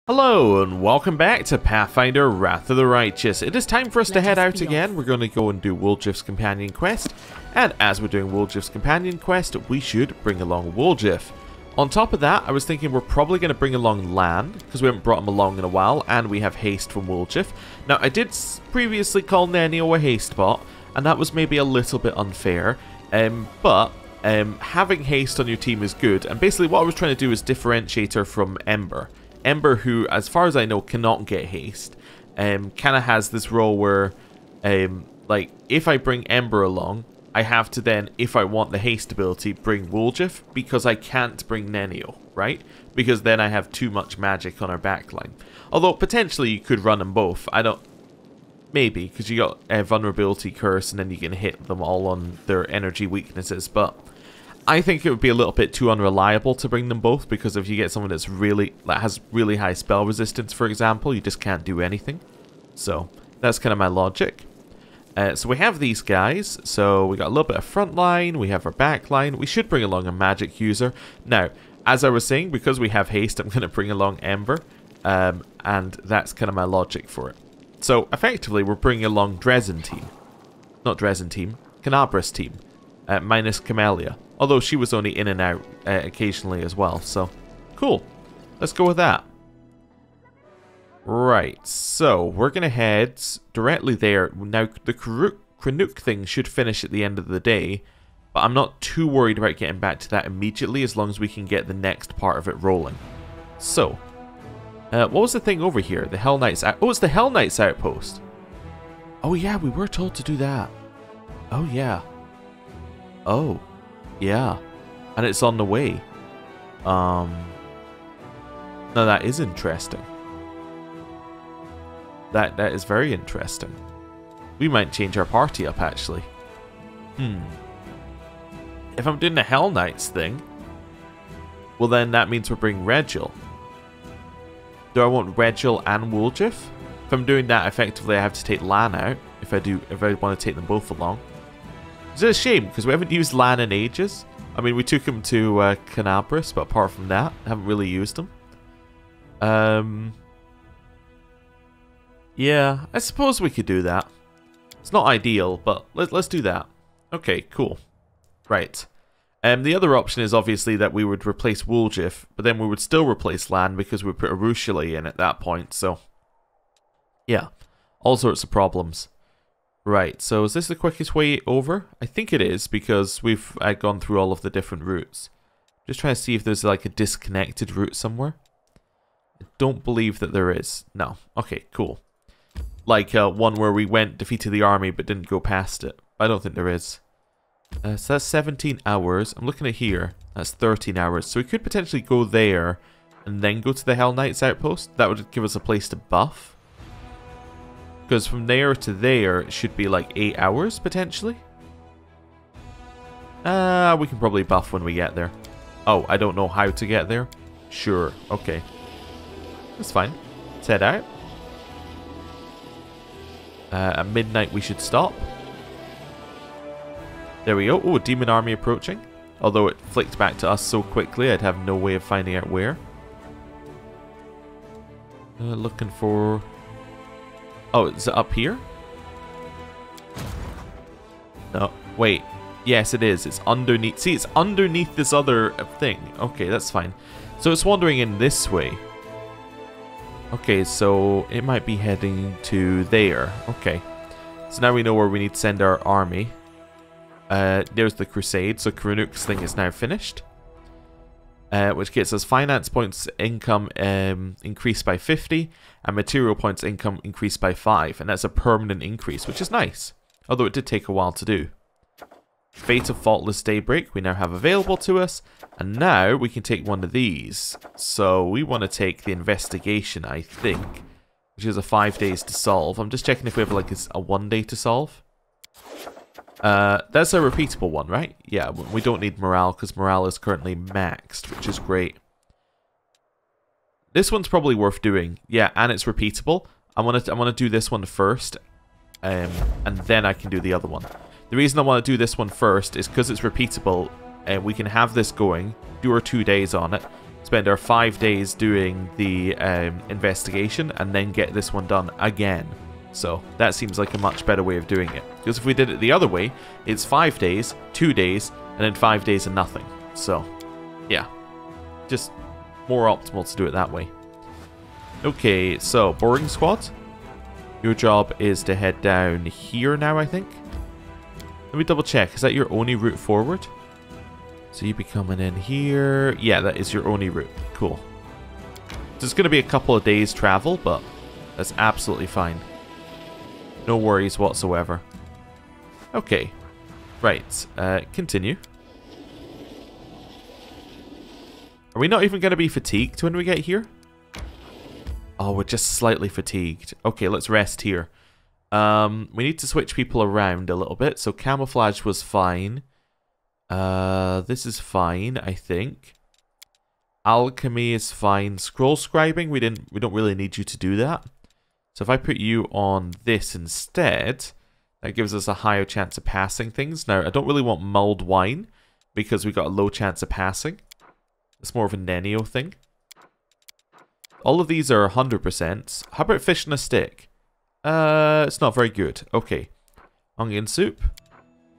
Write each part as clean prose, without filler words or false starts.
Hello and welcome back to Pathfinder Wrath of the Righteous. It is time for us to head out again. We're going to go and do Woljif's Companion Quest. And as we're doing Woljif's Companion Quest, we should bring along Woljif. On top of that, I was thinking we're probably going to bring along Lan, because we haven't brought him along in a while, and we have haste from Woljif. Now, I did previously call Nenio a haste bot, and that was maybe a little bit unfair, but having haste on your team is good. And basically what I was trying to do is differentiate her from Ember. Ember, who, as far as I know, cannot get haste, kind of has this role where, like, if I bring Ember along, I have to then, if I want the haste ability, bring Woljif, because I can't bring Nenio, right? Because then I have too much magic on our backline. Although, potentially, you could run them both. I don't... Maybe, because you got a vulnerability curse, and then you can hit them all on their energy weaknesses, but... I think it would be a little bit too unreliable to bring them both, because if you get someone that has really high spell resistance, for example, you just can't do anything. So that's kind of my logic. So we have these guys. So we got a little bit of front line. We have our back line. We should bring along a magic user. Now, as I was saying, because we have haste, I'm going to bring along Ember, and that's kind of my logic for it. So effectively, we're bringing along Dresden team, not Dresden team, Canabras team, minus Camellia. Although she was only in and out occasionally as well, so cool. Let's go with that. Right, so we're going to head directly there. Now, the Krenuk thing should finish at the end of the day, but I'm not too worried about getting back to that immediately as long as we can get the next part of it rolling. So, what was the thing over here? The Hellknight's out. Oh, it's the Hellknight's outpost. Oh yeah, we were told to do that. Oh yeah. Oh. Yeah, and it's on the way. Now that is interesting. That is very interesting. We might change our party up, actually. If I'm doing the Hellknights thing, well then that means we're bringing Regil. Do I want Regil and Woljif? If I'm doing that, effectively I have to take Lan out, if I want to take them both along. It's a shame, because we haven't used Lan in ages. I mean, we took him to Canabras, but apart from that, I haven't really used him. Yeah, I suppose we could do that. It's not ideal, but let's do that. Okay, cool. Right. The other option is obviously that we would replace Woljif, but then we would still replace Lan because we put Arushali in at that point, so... Yeah, all sorts of problems. Right, so is this the quickest way over? I think it is, because we've gone through all of the different routes. Just trying to see if there's like a disconnected route somewhere. I don't believe that there is. No. Okay, cool. Like one where we went, defeated the army, but didn't go past it. I don't think there is. So that's 17 hours. I'm looking at here. That's 13 hours. So we could potentially go there, and then go to the Hellknight's outpost. That would give us a place to buff. Because from there to there, it should be like 8 hours, potentially. We can probably buff when we get there. Oh, I don't know how to get there? Sure, okay. That's fine. Let's head out. At midnight we should stop. There we go. Oh, demon army approaching. Although it flicked back to us so quickly, I'd have no way of finding out where. Looking for... Oh, is it up here? No, wait. Yes, it is. It's underneath. See, it's underneath this other thing. Okay, that's fine. So it's wandering in this way. Okay, so it might be heading to there. Okay. So now we know where we need to send our army. There's the Crusade. So Krenuk's thing is now finished. Which gets us finance points income increased by 50 and material points income increased by 5, and that's a permanent increase, which is nice, although it did take a while to do. Fate of Faultless Daybreak we now have available to us, and now we can take one of these. So we want to take the Investigation, I think, which is a 5 days to solve. I'm just checking if we have like a 1 day to solve. That's a repeatable one, right? Yeah, we don't need morale because morale is currently maxed, which is great. This one's probably worth doing. Yeah, and it's repeatable. I want to do this one first, and then I can do the other one. The reason I want to do this one first is because it's repeatable, and we can have this going, do our 2 days on it, spend our 5 days doing the investigation, and then get this one done again. So that seems like a much better way of doing it. Because if we did it the other way, it's 5 days, 2 days, and then 5 days and nothing. So, yeah. Just more optimal to do it that way. Okay, so, boarding squad. Your job is to head down here now, I think. Let me double check. Is that your only route forward? So you'd be coming in here. Yeah, that is your only route. Cool. So it's going to be a couple of days travel, but that's absolutely fine. No worries whatsoever. Okay. Right. Continue. Are we not even going to be fatigued when we get here? Oh, we're just slightly fatigued. Okay, let's rest here. We need to switch people around a little bit. So camouflage was fine. This is fine, I think. Alchemy is fine. Scroll scribing, we don't really need you to do that. So if I put you on this instead, that gives us a higher chance of passing things. Now, I don't really want mulled wine because we got a low chance of passing. It's more of a Nenio thing. All of these are 100%. How about fish on a stick? It's not very good. Okay. Onion soup?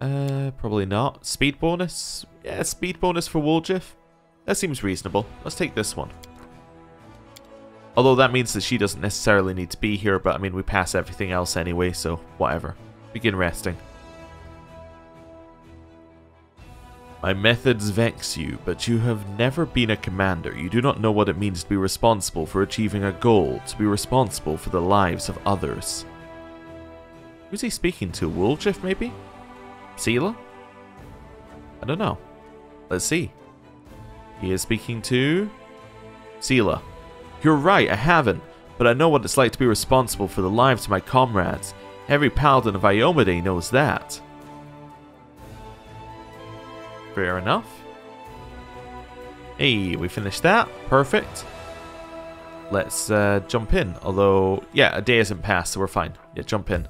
Probably not. Speed bonus? Yeah, speed bonus for Woljif. That seems reasonable. Let's take this one. Although that means that she doesn't necessarily need to be here, but I mean, we pass everything else anyway, so whatever. Begin resting. My methods vex you, but you have never been a commander. You do not know what it means to be responsible for achieving a goal, to be responsible for the lives of others. Who's he speaking to? Woljif, maybe? Seela? I don't know. Let's see. He is speaking to Seela. You're right, I haven't, but I know what it's like to be responsible for the lives of my comrades. Every paladin of Iomedae knows that. Fair enough. Hey, we finished that. Perfect. Let's jump in. Although, yeah, a day hasn't passed, so we're fine. Yeah, jump in.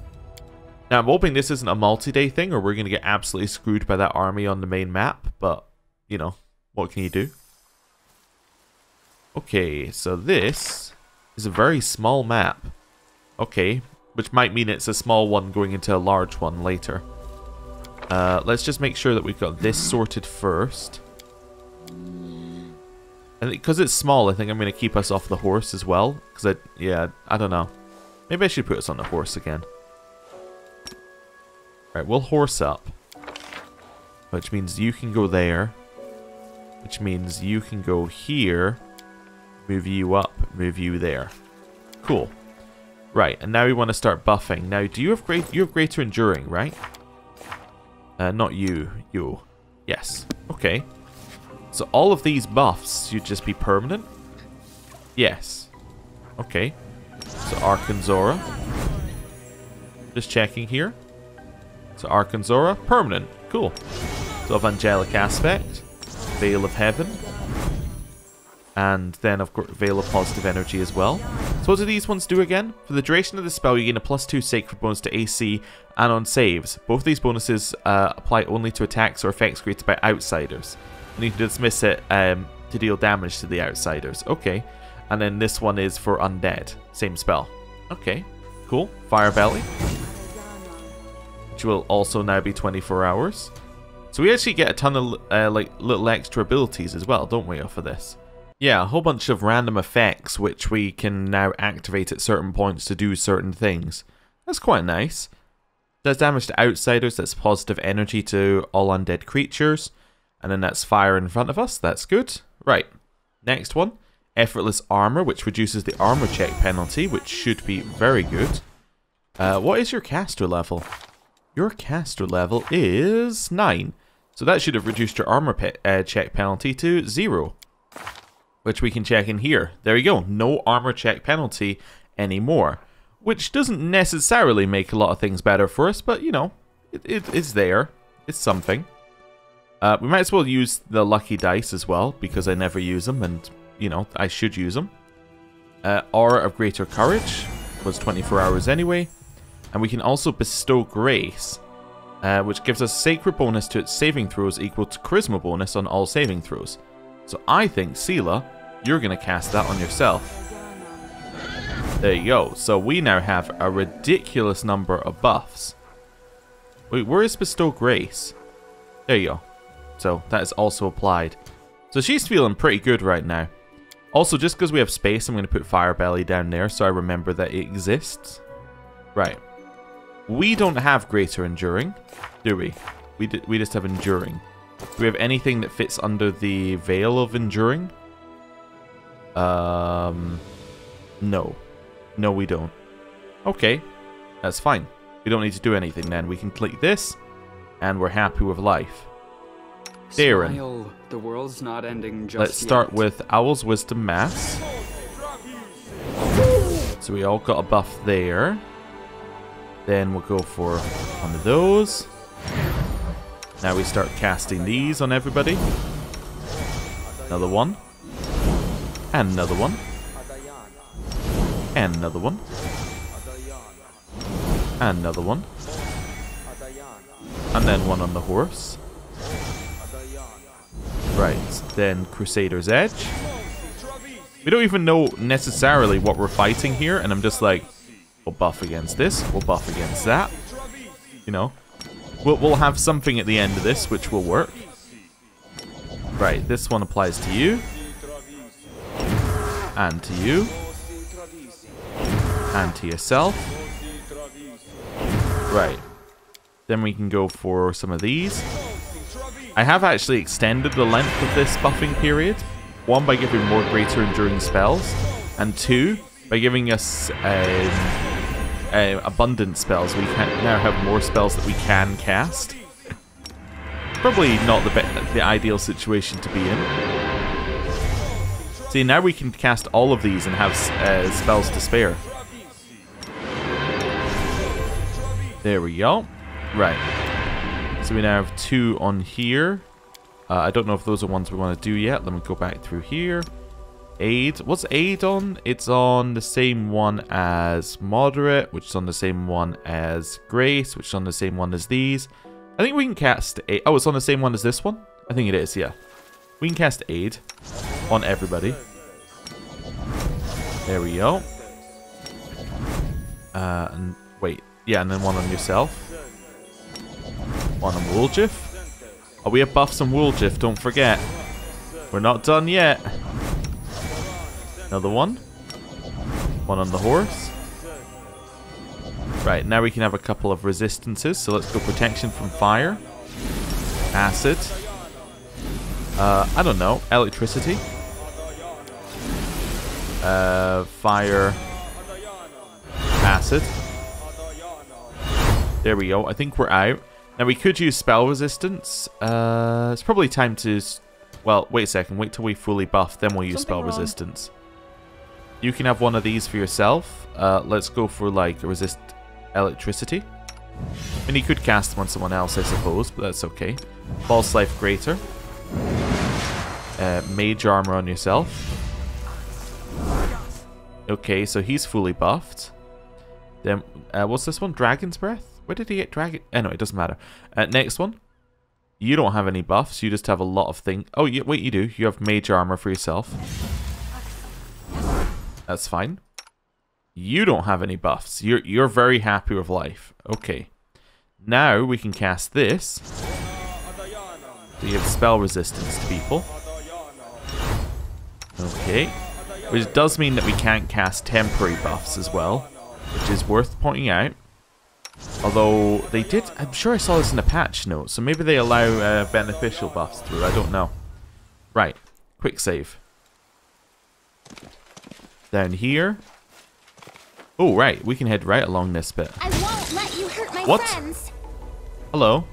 Now, I'm hoping this isn't a multi-day thing, or we're going to get absolutely screwed by that army on the main map. But, you know, what can you do? Okay, so this is a very small map. Okay, which might mean it's a small one going into a large one later. Let's just make sure that we've got this sorted first. And because it's small, I think I'm going to keep us off the horse as well. Because, I don't know. Maybe I should put us on the horse again. Right, we'll horse up. Which means you can go there. Which means you can go here. Move you up, move you there. Cool. Right, and now we want to start buffing. Now, do you have greater enduring, right? Not you. You. Yes. Okay. So all of these buffs should just be permanent? Yes. Okay. So Arkanzora. Just checking here. So Arkanzora, permanent. Cool. So of Angelic Aspect. Veil of Heaven. And then, of course, Veil of Positive Energy as well. So what do these ones do again? For the duration of the spell, you gain a +2 Sacred bonus to AC and on saves. Both these bonuses apply only to attacks or effects created by outsiders. And you can dismiss it to deal damage to the outsiders. Okay. And then this one is for undead. Same spell. Okay. Cool. Fire Belly. Which will also now be 24 hours. So we actually get a ton of like little extra abilities as well, don't we, off of this? Yeah, a whole bunch of random effects which we can now activate at certain points to do certain things. That's quite nice. Does damage to outsiders, that's positive energy to all undead creatures. And then that's fire in front of us, that's good. Right, next one. Effortless Armor, which reduces the armor check penalty, which should be very good. What is your caster level? Your caster level is 9. So that should have reduced your armor check penalty to 0. Which we can check in here. There you go. No armor check penalty anymore. Which doesn't necessarily make a lot of things better for us, but, you know, it's there. It's something. We might as well use the lucky dice as well, because I never use them, and, you know, I should use them. Aura of Greater Courage was 24 hours anyway. And we can also bestow Grace, which gives us Sacred bonus to its saving throws equal to Charisma bonus on all saving throws. So I think Seela you're going to cast that on yourself. There you go. So we now have a ridiculous number of buffs. Wait, where is Bestow Grace? There you go. So that is also applied. So she's feeling pretty good right now. Also, just because we have space, I'm going to put Fire Belly down there so I remember that it exists. Right. We don't have Greater Enduring, do we? We just have Enduring. Do we have anything that fits under the Veil of Enduring? No. No, we don't. Okay, that's fine. We don't need to do anything then. We can click this, and we're happy with life. Darren. Smile. The world's not ending just Let's start yet. with Owl's Wisdom Mass. So we all got a buff there. Then we'll go for one of those. Now we start casting these on everybody. Another one. And another one. And another one. And another one. And then one on the horse. Right, then Crusader's Edge. We don't even know necessarily what we're fighting here, and I'm just like, we'll buff against this, we'll buff against that. You know, we'll have something at the end of this which will work. Right, this one applies to you. And to you. And to yourself. Right. Then we can go for some of these. I have actually extended the length of this buffing period. One, by giving more Greater Enduring spells. And two, by giving us abundant spells. We can now have more spells that we can cast. Probably not the ideal situation to be in. See, now we can cast all of these and have spells to spare. There we go. Right. So we now have 2 on here. I don't know if those are ones we want to do yet. Let me go back through here. Aid. What's Aid on? It's on the same one as Moderate, which is on the same one as Grace, which is on the same one as these. I think we can cast Aid. Oh, it's on the same one as this one? I think it is, yeah. We can cast Aid on everybody. There we go. And wait. Yeah, and then one on yourself. One on Wooljiff. Oh, we have buffs on Wooljiff, don't forget. We're not done yet. Another one. One on the horse. Right, now we can have a couple of resistances. So let's go Protection from Fire. Acid. I don't know. Electricity. Fire. Acid. There we go. I think we're out. Now we could use spell resistance. It's probably time to... Well, wait a second. Wait till we fully buff, then we'll use spell resistance. You can have one of these for yourself. Let's go for, like, resist electricity. And you could cast them on someone else, I suppose, but that's okay. False Life Greater. Mage Armor on yourself. Okay, so he's fully buffed. Then, what's this one? Dragon's Breath? Where did he get dragon? Anyway, it doesn't matter. Next one. You don't have any buffs. You just have a lot of things. Oh, wait, you do. You have Mage Armor for yourself. That's fine. You don't have any buffs. You're very happy with life. Okay. Now we can cast this. So you have spell resistance to people. Okay. Which does mean that we can't cast temporary buffs as well, which is worth pointing out. Although they did, I'm sure I saw this in a patch note, so maybe they allow beneficial buffs through, I don't know. Right, quick save. Down here. Oh, right, we can head right along this bit. I won't let you hurt my friends. Hello.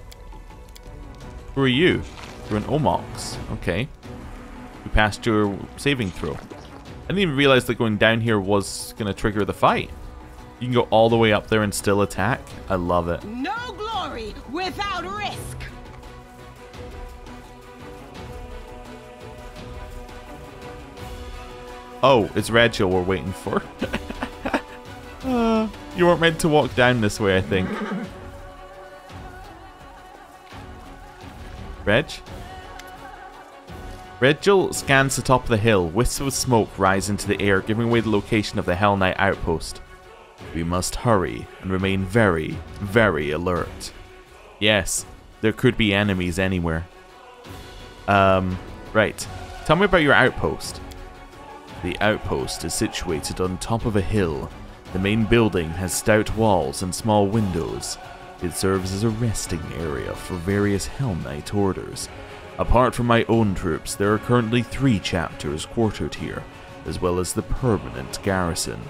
Who are you? You're an Omox. Okay. You passed your saving throw. I didn't even realize that going down here was going to trigger the fight. You can go all the way up there and still attack. I love it. No glory without risk. Oh, it's Rachel we're waiting for. You weren't meant to walk down this way, I think. Reg? Redjel scans the top of the hill. Wisps of smoke rise into the air, giving away the location of the Hellknight outpost. We must hurry and remain very, very alert. Yes, there could be enemies anywhere. Right. Tell me about your outpost. The outpost is situated on top of a hill. The main building has stout walls and small windows. It serves as a resting area for various Hellknight orders. Apart from my own troops, there are currently 3 chapters quartered here, as well as the permanent garrison.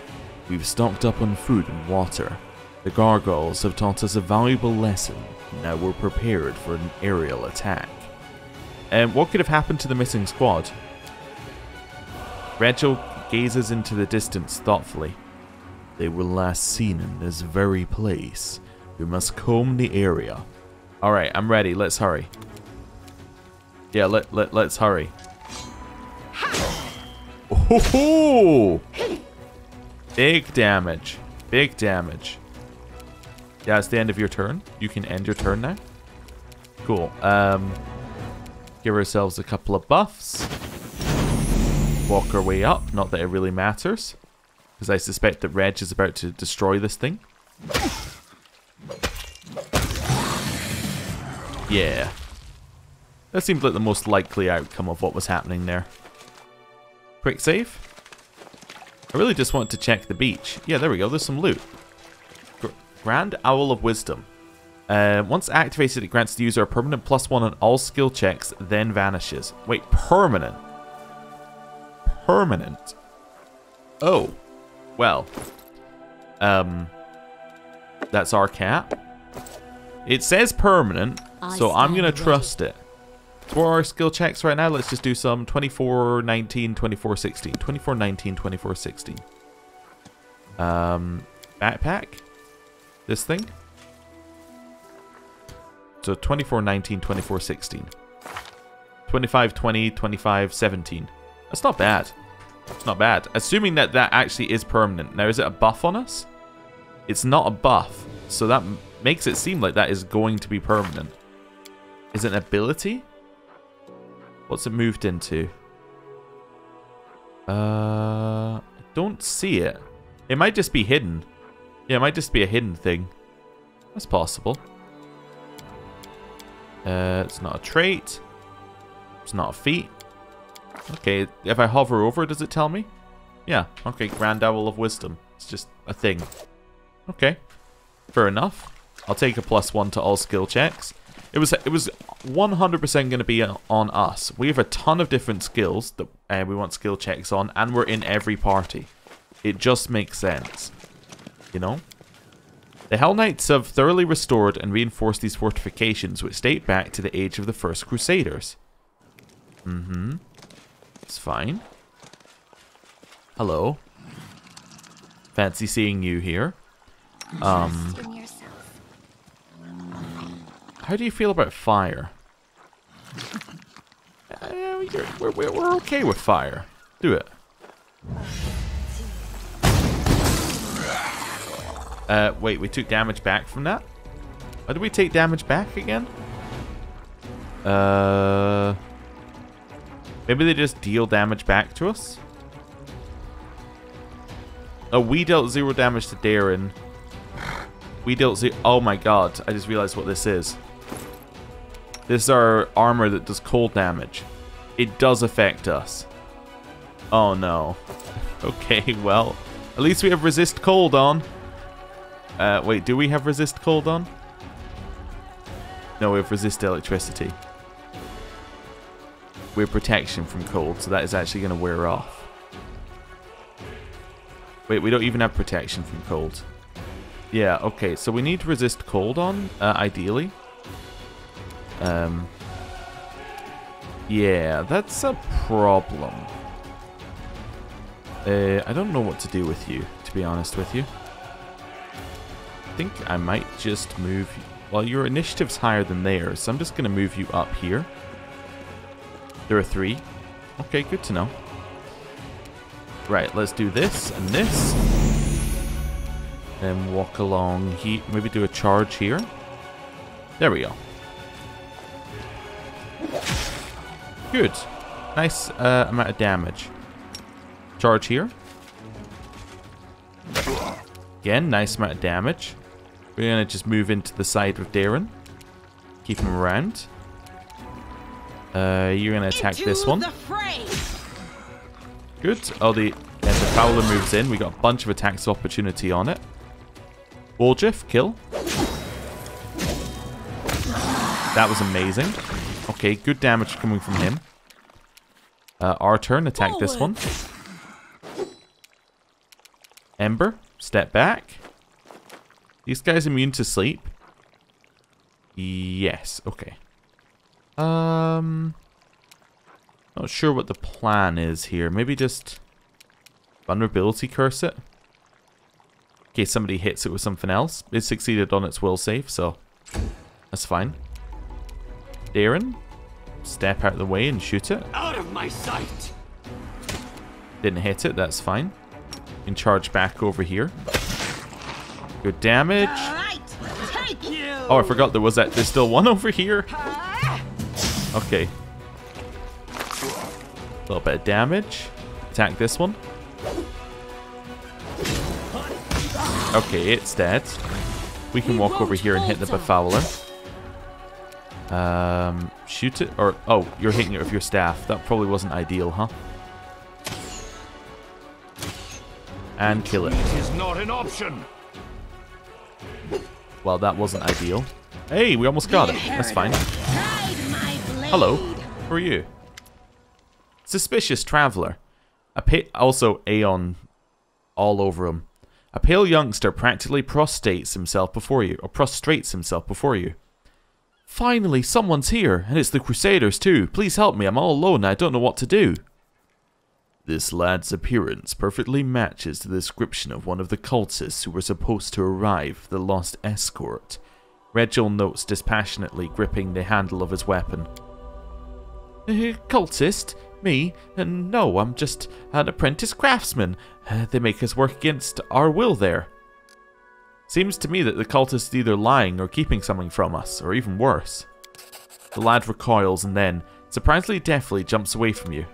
We've stocked up on food and water. The gargoyles have taught us a valuable lesson. Now we're prepared for an aerial attack. What could have happened to the missing squad? Redjel gazes into the distance thoughtfully. They were last seen in this very place. We must comb the area. Alright, I'm ready. Let's hurry. Yeah, let's hurry. Oh, big damage. Big damage. Yeah, it's the end of your turn. You can end your turn now. Cool. Give ourselves a couple of buffs. Walk our way up. Not that it really matters, because I suspect that Reg is about to destroy this thing. Yeah. That seemed like the most likely outcome of what was happening there. Quick save. I really just wanted to check the beach. Yeah, there we go. There's some loot. Grand Owl of Wisdom. Once activated, it grants the user a permanent +1 on all skill checks, then vanishes. Wait, permanent? Permanent? Oh. Well. That's our cap. It says permanent, so I'm going to trust it. For our skill checks right now, let's just do some 24, 19, 24, 16. 24, 19, 24, 16. Backpack. This thing. So 24, 19, 24, 16. 25, 20, 25, 17. That's not bad. It's not bad. Assuming that that actually is permanent. Now, is it a buff on us? It's not a buff. So that makes it seem like that is going to be permanent. Is it an ability? What's it moved into? I don't see it. It might just be hidden. Yeah, it might just be a hidden thing. That's possible. It's not a trait. It's not a feat. Okay, if I hover over, does it tell me? Yeah, okay, Grand Owl of Wisdom. It's just a thing. Okay, fair enough. I'll take a +1 to all skill checks. It was 100% going to be on us. We have a ton of different skills that we want skill checks on, and we're in every party. It just makes sense. You know? The Hellknights have thoroughly restored and reinforced these fortifications, which date back to the age of the first Crusaders. It's fine. Hello. Fancy seeing you here. How do you feel about fire? We're okay with fire. Do it. Wait, we took damage back from that? Why did we take damage back again? Maybe they just deal damage back to us? Oh, we dealt 0 damage to Darren. We dealt 0... Oh my god, I just realized what this is. This is our armor that does cold damage. It does affect us. Oh no. Okay, well, at least we have resist cold on. Wait, do we have resist cold on? No, we have resist electricity. We have protection from cold, so that is actually going to wear off. Wait, we don't even have protection from cold. Yeah, okay, so we need resist cold on, ideally. Yeah, that's a problem. I don't know what to do with you, to be honest with you. I think I might just move you. Well, your initiative's higher than theirs, so I'm just going to move you up here. There are 3. Okay, good to know. Right, let's do this and this. Then walk along here. Maybe do a charge here. There we go. Good. nice amount of damage. Charge here. Again, nice amount of damage. We're going to just move into the side of Darren. Keep him around. You're going to attack this one. Good. Oh, the Fowler moves in. We got a bunch of attacks of opportunity on it. Woljif, kill. That was amazing. Okay, good damage coming from him. Our turn, attack this one. Ember, step back. These guys immune to sleep? Yes, okay. Not sure what the plan is here. Maybe just vulnerability curse it. In case somebody hits it with something else. It succeeded on its will save, so that's fine. Darren, step out of the way and shoot it. Out of my sight. Didn't hit it, that's fine. You can charge back over here. Good damage. Oh, I forgot there was that. There's still one over here. Okay. A little bit of damage. Attack this one. Okay, it's dead. We can walk over here and hit the Bafowler. Shoot it, or oh, you're hitting it with your staff. That probably wasn't ideal, huh? And kill it. It is not an option. Well, that wasn't ideal. Hey, we almost got it. That's fine. Hello, who are you? Suspicious traveler. Also Aeon all over him. A pale youngster practically prostrates himself before you. Finally, someone's here, and it's the Crusaders too. Please help me, I'm all alone and I don't know what to do. This lad's appearance perfectly matches the description of one of the cultists who were supposed to arrive, the lost escort. Regil notes dispassionately, gripping the handle of his weapon. Cultist? Me? No, I'm just an apprentice craftsman. They make us work against our will there. Seems to me that the cultist is either lying or keeping something from us, or even worse. The lad recoils and then, surprisingly deftly, jumps away from you.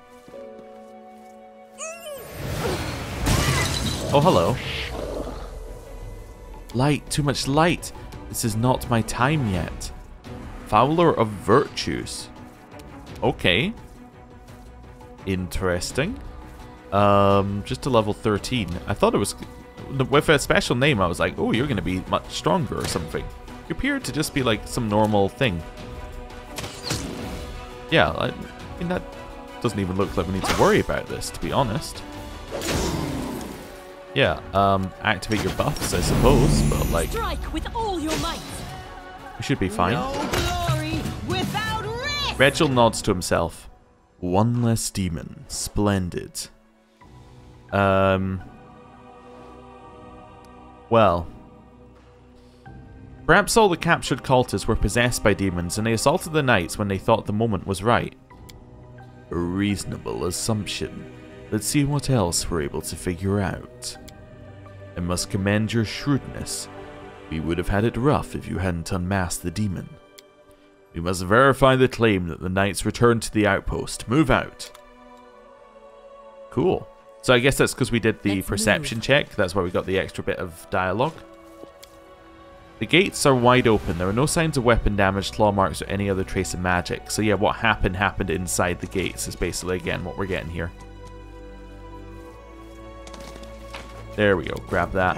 Oh, hello. Light, too much light. This is not my time yet. Fowler of Virtues. Okay. Interesting. Just a level 13. I thought it was... With a special name, I was like, oh, you're going to be much stronger or something. You appear to just be like some normal thing. Yeah, I mean, that doesn't even look like we need to worry about this, to be honest. Yeah, activate your buffs, I suppose, but like... Strike with all your might. We should be fine. No glory without risk. Regil nods to himself. One less demon. Splendid. Well, perhaps all the captured cultists were possessed by demons and they assaulted the knights when they thought the moment was right. A reasonable assumption. Let's see what else we're able to figure out. I must commend your shrewdness. We would have had it rough if you hadn't unmasked the demon. We must verify the claim that the knights returned to the outpost. Move out. Cool. So I guess that's because we did the perception check. That's why we got the extra bit of dialogue. The gates are wide open. There are no signs of weapon damage, claw marks, or any other trace of magic. So yeah, what happened inside the gates is basically, again, what we're getting here. There we go. Grab that.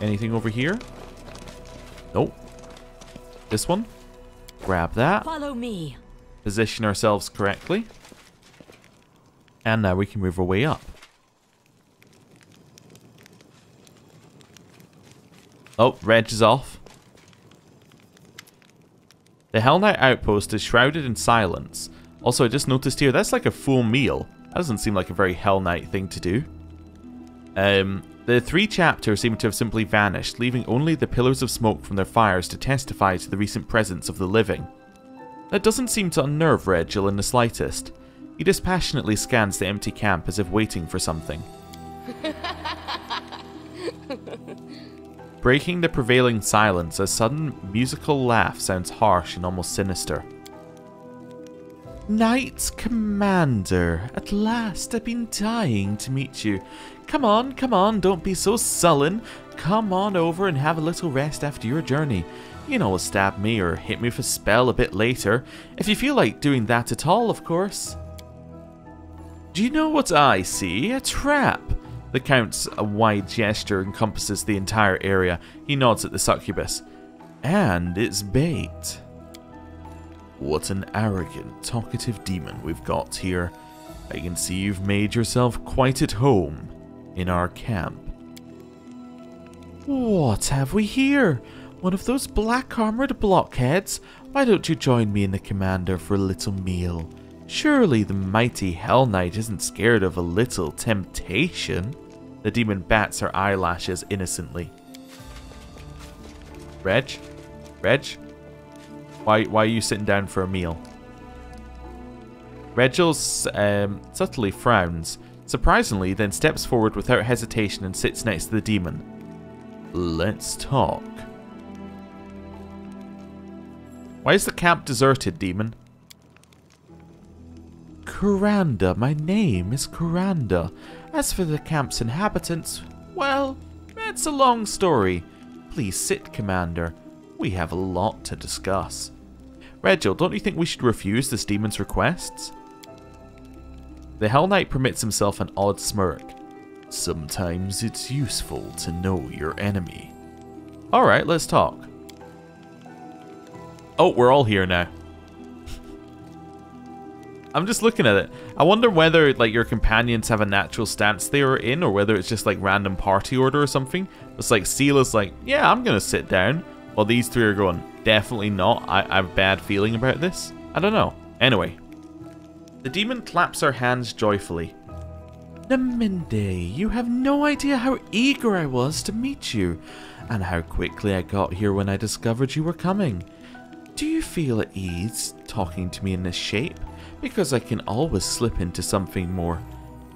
Anything over here? Nope. This one? Grab that. Follow me. Position ourselves correctly. And now we can move our way up. Oh, Reg is off. The Hellknight outpost is shrouded in silence. Also, I just noticed here, that's like a full meal. That doesn't seem like a very Hellknight thing to do. The 3 chapters seem to have simply vanished, leaving only the pillars of smoke from their fires to testify to the recent presence of the living. That doesn't seem to unnerve Regil in the slightest. He dispassionately scans the empty camp as if waiting for something. Breaking the prevailing silence, a sudden musical laugh sounds harsh and almost sinister. Knight Commander, at last, I've been dying to meet you. Come on, don't be so sullen. Come on over and have a little rest after your journey. You can always stab me or hit me with a spell a bit later, if you feel like doing that at all, of course. Do you know what I see? A trap. The Count's wide gesture encompasses the entire area. He nods at the succubus. And it's bait. What an arrogant, talkative demon we've got here. I can see you've made yourself quite at home in our camp. What have we here? One of those black-armored blockheads? Why don't you join me and the commander for a little meal? Surely the mighty Hellknight isn't scared of a little temptation? The demon bats her eyelashes innocently. Reg? Why are you sitting down for a meal? Regils subtly frowns, surprisingly, then steps forward without hesitation and sits next to the demon. Let's talk. Why is the camp deserted, demon? Kuranda, my name is Kuranda. As for the camp's inhabitants, well, that's a long story. Please sit, Commander. We have a lot to discuss. Regil, don't you think we should refuse this demon's requests? The Hellknight permits himself an odd smirk. Sometimes it's useful to know your enemy. Alright, let's talk. Oh, we're all here now. I'm just looking at it. I wonder whether like your companions have a natural stance they are in, or whether it's just like random party order or something. It's like Seela's like, yeah, I'm gonna sit down. While these three are going, definitely not. I have a bad feeling about this. I don't know. Anyway. The demon claps her hands joyfully. Naminde, you have no idea how eager I was to meet you, and how quickly I got here when I discovered you were coming. Do you feel at ease talking to me in this shape? Because I can always slip into something more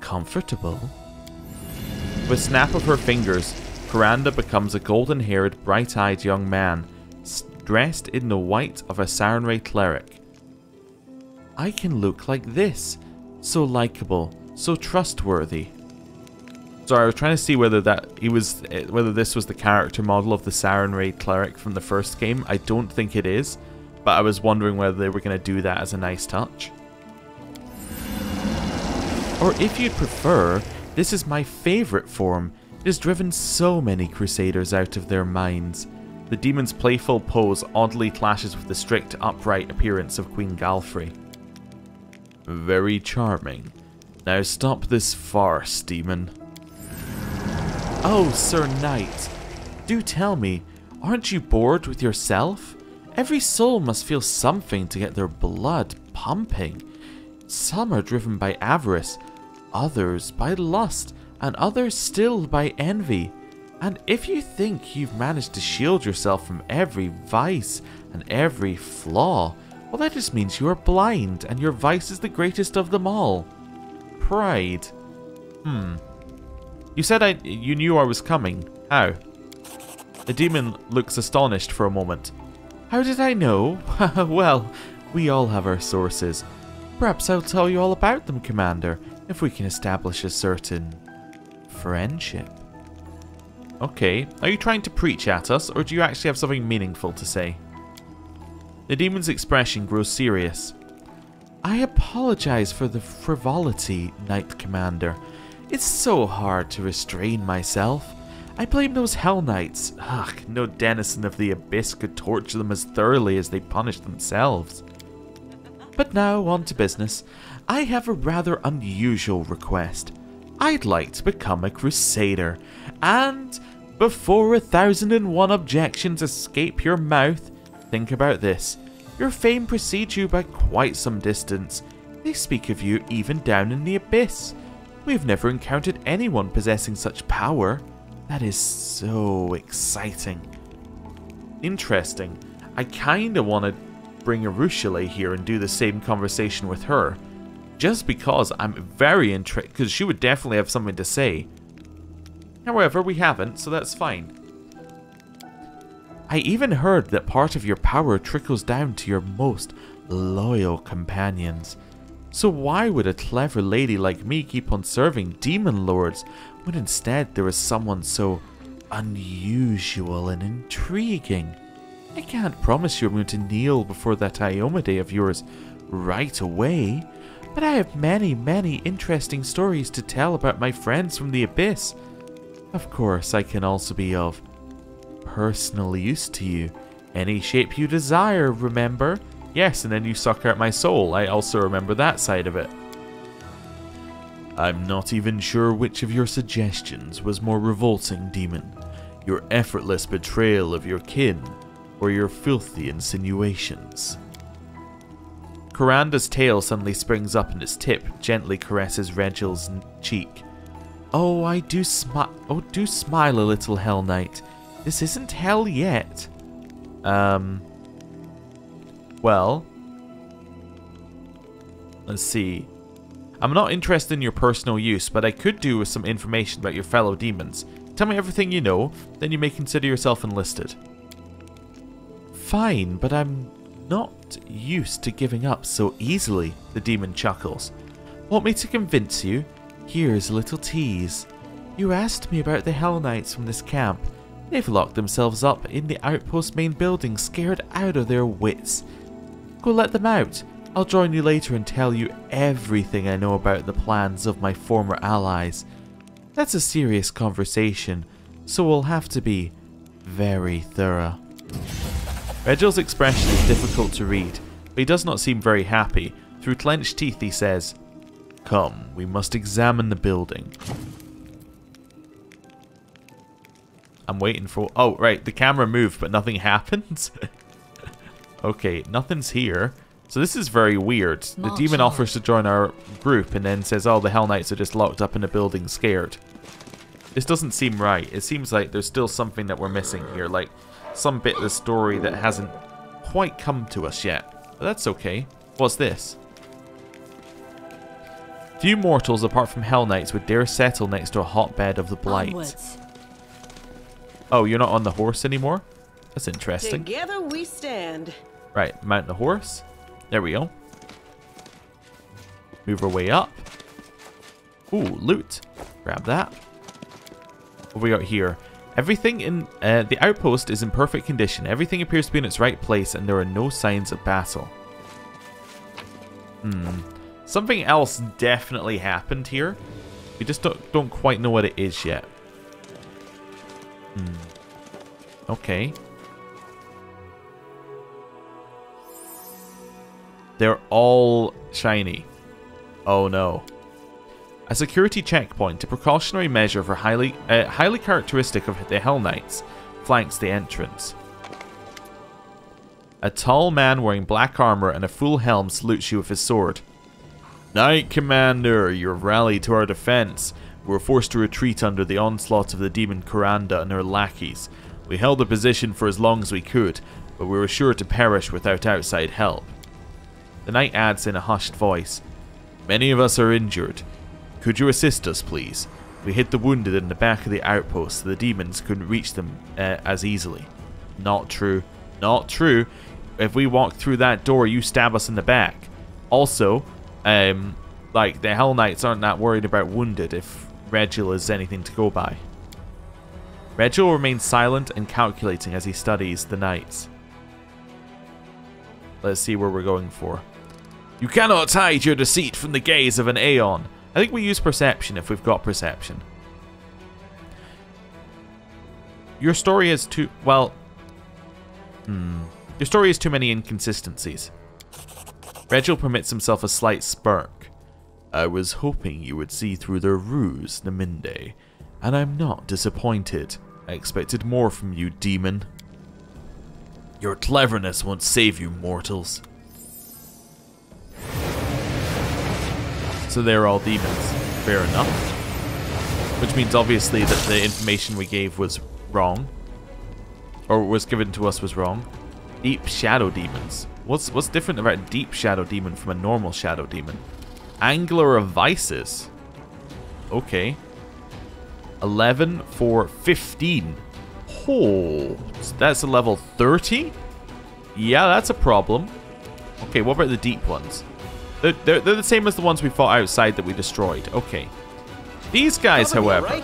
comfortable. With a snap of her fingers, Kuranda becomes a golden-haired, bright-eyed young man, dressed in the white of a Sarenrae cleric. I can look like this, so likable, so trustworthy. Sorry, I was trying to see whether whether this was the character model of the Sarenrae cleric from the first game. I don't think it is, but I was wondering whether they were going to do that as a nice touch. Or if you'd prefer, this is my favorite form. It has driven so many Crusaders out of their minds. The demon's playful pose oddly clashes with the strict, upright appearance of Queen Galfrey. Very charming. Now stop this farce, demon. Oh, Sir Knight, do tell me, aren't you bored with yourself? Every soul must feel something to get their blood pumping. Some are driven by avarice, others by lust, and others still by envy. And if you think you've managed to shield yourself from every vice and every flaw, well, that just means you are blind, and your vice is the greatest of them all. Pride. You said you knew I was coming. How? The demon looks astonished for a moment. How did I know? Well, we all have our sources. Perhaps I'll tell you all about them, Commander, if we can establish a certain friendship. Okay, are you trying to preach at us, or do you actually have something meaningful to say? The demon's expression grows serious. I apologize for the frivolity, Knight Commander. It's so hard to restrain myself. I blame those Hellknights. Ugh, no denizen of the Abyss could torture them as thoroughly as they punish themselves. But now, on to business. I have a rather unusual request. I'd like to become a Crusader, and before 1001 objections escape your mouth, think about this. Your fame precedes you by quite some distance. They speak of you even down in the Abyss. We've never encountered anyone possessing such power. That is so exciting. Interesting. I kinda want to bring Arushale here and do the same conversation with her. Just because I'm very intrigued, because she would definitely have something to say. However, we haven't, so that's fine. I even heard that part of your power trickles down to your most loyal companions. So why would a clever lady like me keep on serving demon lords when instead there is someone so unusual and intriguing? I can't promise you I'm going to kneel before that Iomade of yours right away, but I have many, many interesting stories to tell about my friends from the Abyss. Of course, I can also be of personal use to you. Any shape you desire, remember? Yes, and then you suck out my soul. I also remember that side of it. I'm not even sure which of your suggestions was more revolting, demon. Your effortless betrayal of your kin, or your filthy insinuations. Coranda's tail suddenly springs up and its tip gently caresses Regel's cheek. Oh, do smile a little, Hellknight. This isn't hell yet. Well, let's see. I'm not interested in your personal use, but I could do with some information about your fellow demons. Tell me everything you know, then you may consider yourself enlisted. Fine, but I'm not used to giving up so easily, the demon chuckles. Want me to convince you? Here's a little tease. You asked me about the Hellknights from this camp. They've locked themselves up in the outpost main building, scared out of their wits. Go let them out. I'll join you later and tell you everything I know about the plans of my former allies. That's a serious conversation, so we'll have to be very thorough. Regel's expression is difficult to read, but he does not seem very happy. Through clenched teeth he says, Come, we must examine the building. I'm waiting for... Oh, right, the camera moved, but nothing happens? Okay, nothing's here. So this is very weird. The demon offers to join our group and then says, oh, the Hellknights are just locked up in a building scared. This doesn't seem right. It seems like there's still something that we're missing here, like some bit of the story that hasn't quite come to us yet. But that's okay. What's this? Few mortals apart from Hellknights would dare settle next to a hotbed of the blight. Onwards. Oh, you're not on the horse anymore? That's interesting. Together we stand. Right, mount the horse. There we go. Move our way up. Ooh, loot. Grab that. What have we got here? Everything in the outpost is in perfect condition. Everything appears to be in its right place, and there are no signs of battle. Something else definitely happened here. We just don't quite know what it is yet. Okay. They're all shiny. Oh no. A security checkpoint, a precautionary measure for highly characteristic of the Hellknights, flanks the entrance. A tall man wearing black armor and a full helm salutes you with his sword. Knight Commander, you have rallied to our defense. We were forced to retreat under the onslaught of the demon Coranda and her lackeys. We held the position for as long as we could, but we were sure to perish without outside help. The knight adds in a hushed voice, Many of us are injured. Could you assist us, please? We hit the wounded in the back of the outpost so the demons couldn't reach them as easily. Not true. Not true. If we walk through that door, you stab us in the back. Also, like, the Hellknights aren't that worried about wounded if Regil is anything to go by. Regil remains silent and calculating as he studies the knights. Let's see where we're going for. You cannot hide your deceit from the gaze of an Aeon. I think we use perception if we've got perception. Your story has too... well... Your story has too many inconsistencies. Regil permits himself a slight smirk. I was hoping you would see through their ruse, Naminde, and I'm not disappointed. I expected more from you, demon. Your cleverness won't save you, mortals. So they're all demons. Fair enough. Which means obviously that the information we gave was wrong. Or was given to us was wrong. Deep Shadow Demons. What's different about Deep Shadow Demon from a normal Shadow Demon? Angler of Vices. Okay. 11 for 15. Oh, so that's a level 30? Yeah, that's a problem. Okay, what about the deep ones? They're the same as the ones we fought outside that we destroyed. Okay. These guys, however,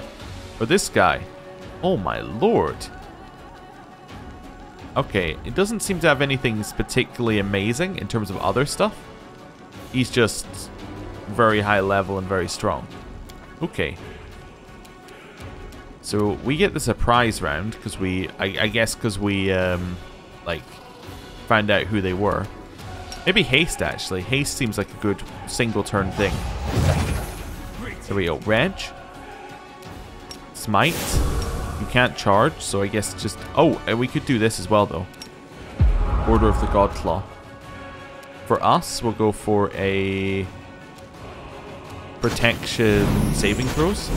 or this guy, oh my lord. Okay, it doesn't seem to have anything particularly amazing in terms of other stuff. He's just very high level and very strong. Okay. So we get the surprise round because I guess because we like found out who they were. Maybe haste actually. Haste seems like a good single turn thing. There we go. Reg. Smite. You can't charge, so I guess just... Oh, we could do this as well, though. Order of the Godclaw. For us, we'll go for a... Protection saving throws.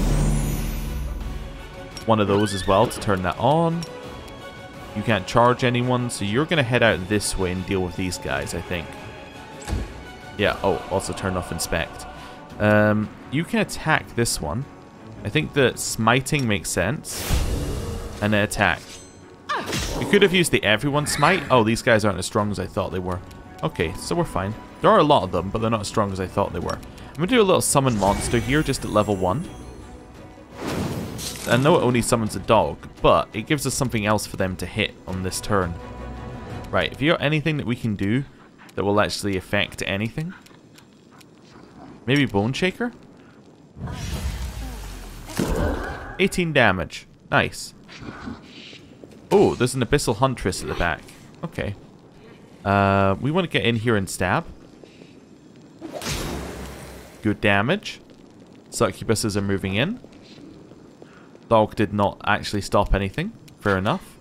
One of those as well to turn that on. You can't charge anyone, so you're going to head out this way and deal with these guys, I think. Yeah, oh, also turn off Inspect. You can attack this one. I think that smiting makes sense. And then attack. We could have used the everyone smite. Oh, these guys aren't as strong as I thought they were. Okay, so we're fine. There are a lot of them, but they're not as strong as I thought they were. I'm going to do a little summon monster here, just at level 1. I know it only summons a dog, but it gives us something else for them to hit on this turn. Right, have you got anything that we can do that will actually affect anything? Maybe Bone Shaker? 18 damage. Nice. Oh, there's an Abyssal Huntress at the back. Okay. We want to get in here and stab. Good damage. Succubuses are moving in. Dog did not actually stop anything. Fair enough.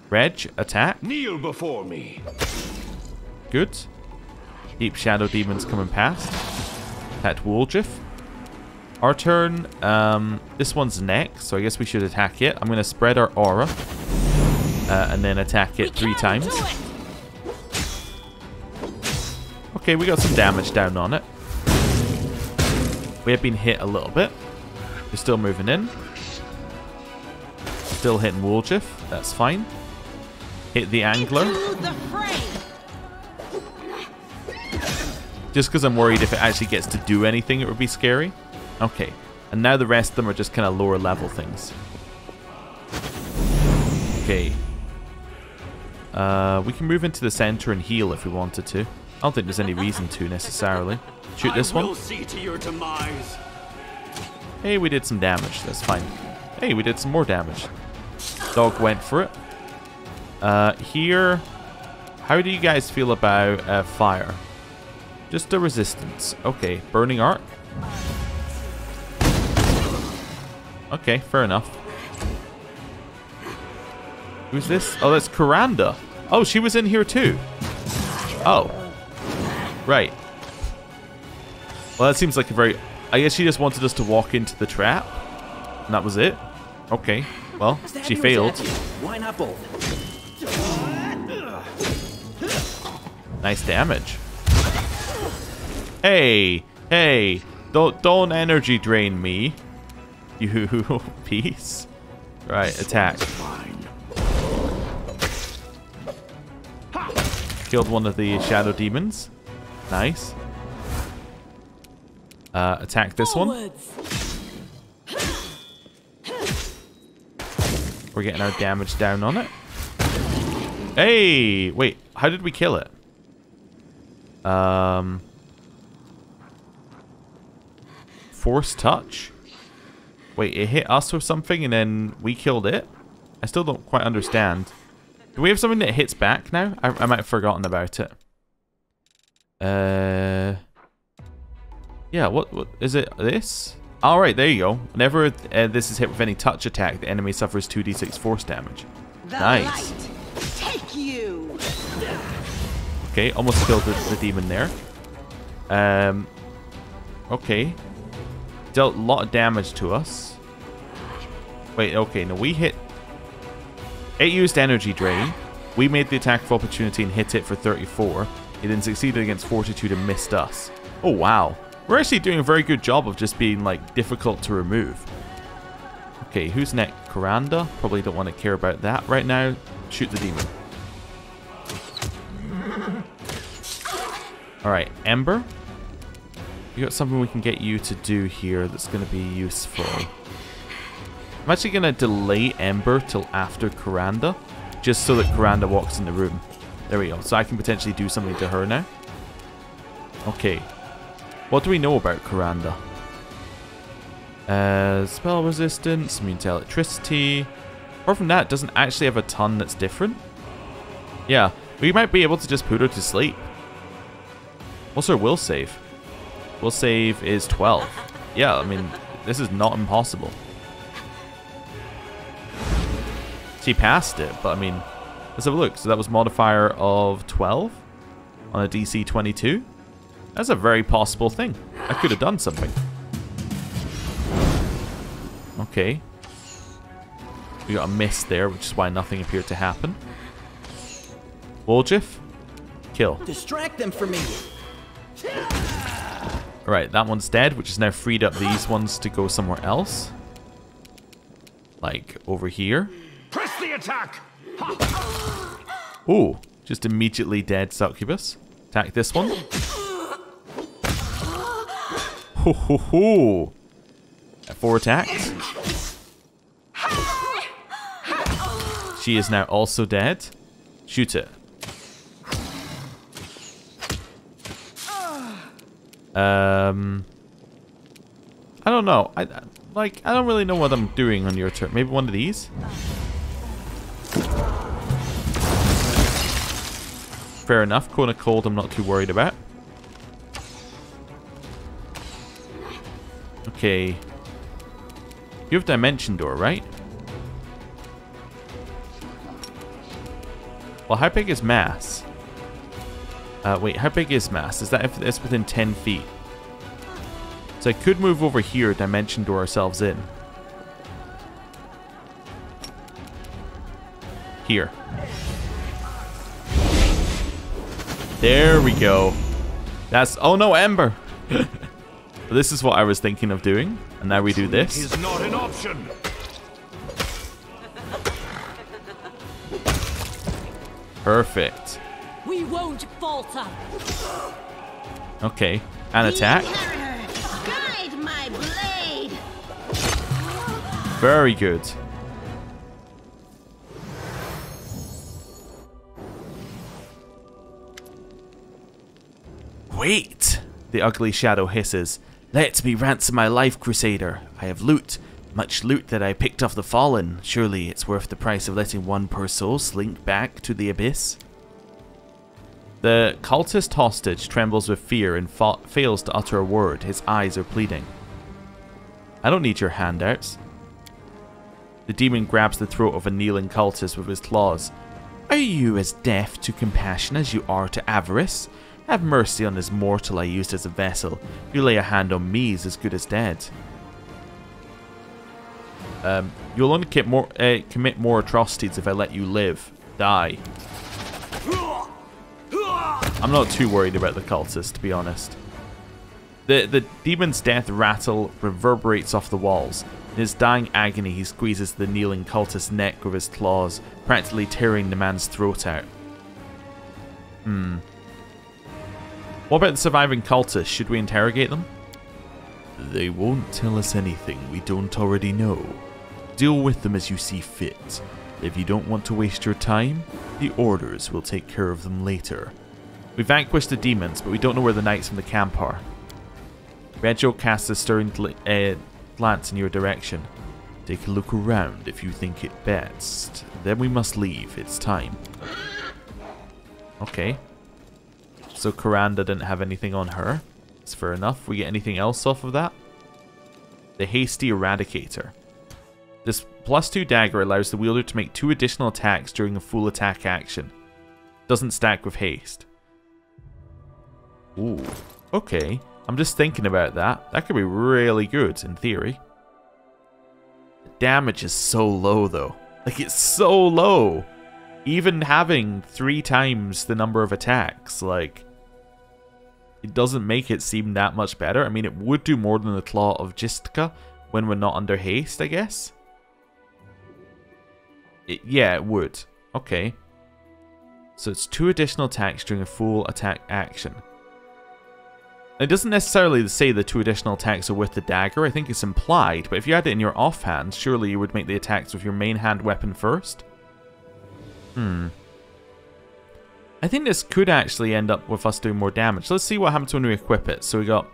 Reg, attack. Kneel before me. Good. Deep Shadow Demons coming past. Attacked Woljif. Our turn. This one's next, so I guess we should attack it. I'm going to spread our aura. And then attack it 3 times. Okay, we got some damage down on it. We have been hit a little bit. We're still moving in. Still hitting Woljif. That's fine. Hit the Angler. Just because I'm worried if it actually gets to do anything, it would be scary. Okay. And now the rest of them are just kind of lower level things. Okay. We can move into the center and heal if we wanted to. I don't think there's any reason to necessarily. Shoot this one. See to your demise. Hey, we did some damage. That's fine. Hey, we did some more damage. Dog went for it. Here, how do you guys feel about fire? Just a resistance. Okay, Burning Arc. Okay, fair enough. Who's this? Oh, that's Kuranda. Oh, she was in here too. Oh. Right. Well, that seems like a very... I guess she just wanted us to walk into the trap. And that was it. Okay. Well, she failed. Why not both? Nice damage. Hey, hey, don't energy drain me. You piece. Right, attack. Killed one of the shadow demons. Nice. Attack this one. We're getting our damage down on it. Hey! Wait, how did we kill it? Force touch? Wait, it hit us with something and then we killed it? I still don't quite understand. Do we have something that hits back now? I might have forgotten about it. Yeah, what is it? This? Alright, there you go. Whenever this is hit with any touch attack, the enemy suffers 2d6 force damage. Nice. Take you. Okay, almost killed the demon there. Okay. Dealt a lot of damage to us. Wait, okay, no, we hit... It used energy drain. We made the attack of opportunity and hit it for 34. It then succeeded against Fortitude and missed us. Oh, wow. We're actually doing a very good job of just being, like, difficult to remove. Okay, who's next? Kuranda? Probably don't want to care about that right now. Shoot the demon. Alright, Ember. You got something we can get you to do here that's going to be useful. I'm actually going to delay Ember till after Kuranda, just so that Kuranda walks in the room. There we go. So I can potentially do something to her now. Okay. What do we know about Kuranda? Spell resistance, immune to electricity. Apart from that, it doesn't actually have a ton that's different. Yeah, we might be able to just put her to sleep. What's her will save? Will save is 12. Yeah, I mean, this is not impossible. She passed it, but I mean, let's have a look. So that was modifier of 12 on a DC 22. That's a very possible thing. I could have done something. Okay. We got a miss there, which is why nothing appeared to happen. Woljif, kill. Distract them for me. Alright, that one's dead, which has now freed up these ones to go somewhere else. Like, over here. Press the attack! Ooh, just immediately dead Succubus. Attack this one. Ho ho ho! 4 attacks. She is now also dead. Shoot it. I don't know. I don't really know what I'm doing on your turn. Maybe one of these? Fair enough. Cone of Cold I'm not too worried about. Okay. You have Dimension Door, right? Well, how big is Mass? Wait, how big is Mass? Is that if it's within 10 feet? So I could move over here, Dimension Door ourselves in. Here. There we go. That's... Oh no, Ember! This is what I was thinking of doing. And now we do this. Is not an option. Perfect. We won't falter. Okay. An attack. Guide my blade. Very good. Wait! The ugly shadow hisses. Let me ransom my life, Crusader. I have loot. Much loot that I picked off the fallen. Surely it's worth the price of letting one poor soul slink back to the abyss. The cultist hostage trembles with fear and fails to utter a word. His eyes are pleading. I don't need your handouts. The demon grabs the throat of a kneeling cultist with his claws. Are you as deaf to compassion as you are to avarice? Have mercy on this mortal I used as a vessel. You lay a hand on me, he's as good as dead. You'll only commit more atrocities if I let you live. Die. I'm not too worried about the cultist, to be honest. The demon's death rattle reverberates off the walls. In his dying agony, he squeezes the kneeling cultist's neck with his claws, practically tearing the man's throat out. What about the surviving cultists? Should we interrogate them? They won't tell us anything we don't already know. Deal with them as you see fit. If you don't want to waste your time, the orders will take care of them later. We vanquished the demons, but we don't know where the knights from the camp are. Reggio casts a stern glance in your direction. Take a look around if you think it best. Then we must leave. It's time. Okay. So Kuranda didn't have anything on her. That's fair enough. We get anything else off of that? The Hasty Eradicator. This +2 dagger allows the wielder to make 2 additional attacks during a full attack action. Doesn't stack with haste. Ooh. Okay. I'm just thinking about that. That could be really good, in theory. The damage is so low, though. Like, it's so low. Even having 3 times the number of attacks, like... It doesn't make it seem that much better. I mean, it would do more than the Claw of Jistka when we're not under haste, I guess. Yeah, it would. Okay. So it's 2 additional attacks during a full attack action. It doesn't necessarily say the 2 additional attacks are with the dagger. I think it's implied, but if you had it in your offhand, surely you would make the attacks with your main hand weapon first. I think this could actually end up with us doing more damage. Let's see what happens when we equip it. So we got